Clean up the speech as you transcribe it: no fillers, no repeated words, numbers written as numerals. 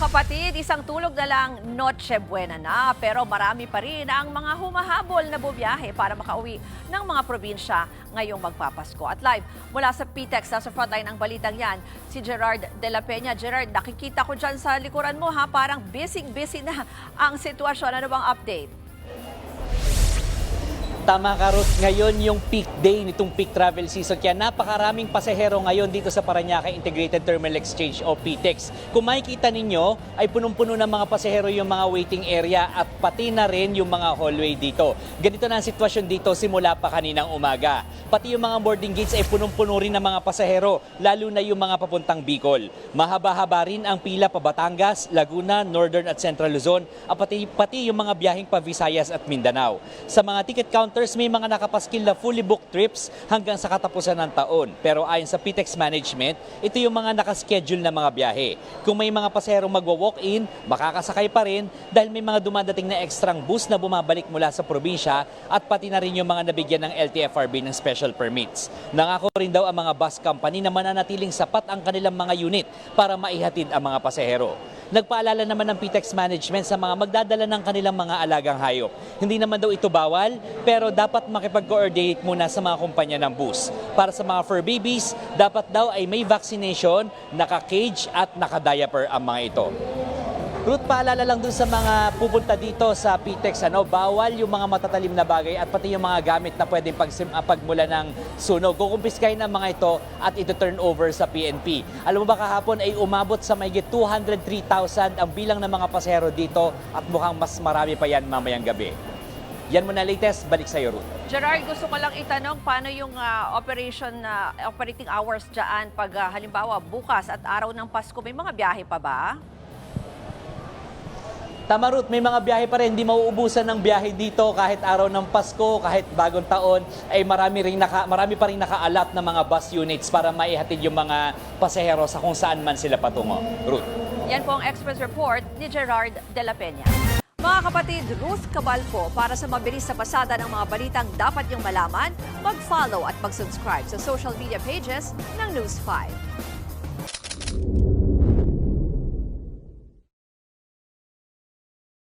kapatid, isang tulog na lang Noche Buena na, pero marami pa rin ang mga humahabol na bubiyahe para makauwi ng mga probinsya ngayong magpapasko. At live mula sa PTEX, nasa frontline ang balitang yan, si Gerard de la Peña. Gerard, nakikita ko dyan sa likuran mo ha, parang busy na ang sitwasyon. Ano bang update? Tama ka, Ruth. Ngayon yung peak day nitong peak travel season. Kaya napakaraming pasahero ngayon dito sa Parañaque Integrated Terminal Exchange o PTEX. Kung makikita ninyo, ay punong-puno ng mga pasahero yung mga waiting area at pati na rin yung mga hallway dito. Ganito na ang sitwasyon dito simula pa kaninang umaga. Pati yung mga boarding gates ay punong-puno rin ng mga pasahero, lalo na yung mga papuntang Bicol. Mahaba-haba rin ang pila pa Batangas, Laguna, Northern at Central Luzon, at pati yung mga biyaheng pa Visayas at Mindanao. Sa mga ticket counters, may mga nakapaskil na fully booked trips hanggang sa katapusan ng taon. Pero ayon sa PTEX Management, ito yung mga nakaschedule na mga biyahe. Kung may mga pasahero magwa-walk-in, makakasakay pa rin dahil may mga dumadating na ekstrang bus na bumabalik mula sa probinsya at pati na rin yung mga nabigyan ng LTFRB ng special permits. Nangako rin daw ang mga bus company na mananatiling sapat ang kanilang mga unit para maihatid ang mga pasahero. Nagpaalala naman ng PTEX Management sa mga magdadala ng kanilang mga alagang hayop. Hindi naman daw ito bawal, pero dapat makipag-coordinate muna sa mga kumpanya ng bus. Para sa mga fur babies, dapat daw ay may vaccination, naka-cage at naka-diaper ang mga ito. Ruth, paalala lang dun sa mga pupunta dito sa PTEX, bawal yung mga matatalim na bagay at pati yung mga gamit na pwedeng pagmula ng sunog. Kukumpiskahin ang mga ito at ito turn over sa PNP. Alam mo ba, kahapon ay umabot sa mahigit 203,000 ang bilang ng mga pasahero dito at mukhang mas marami pa yan mamayang gabi. Yan muna latest, balik sa iyo, Ruth. Gerard, gusto ko lang itanong paano yung operating hours dyan pag halimbawa bukas at araw ng Pasko, may mga biyahe pa ba? Tama, Ruth, may mga biyahe pa rin. Hindi mauubusan ng biyahe dito kahit araw ng Pasko, kahit bagong taon, ay marami pa rin nakaalat na mga bus units para maihatid yung mga pasahero sa kung saan man sila patungo. Ruth. Yan po ang Express Report ni Gerard de la Peña. Mga kapatid, Ruth Cabal po, para sa mabilis na pasada ng mga balitang dapat yung malaman, mag-follow at mag-subscribe sa social media pages ng News 5.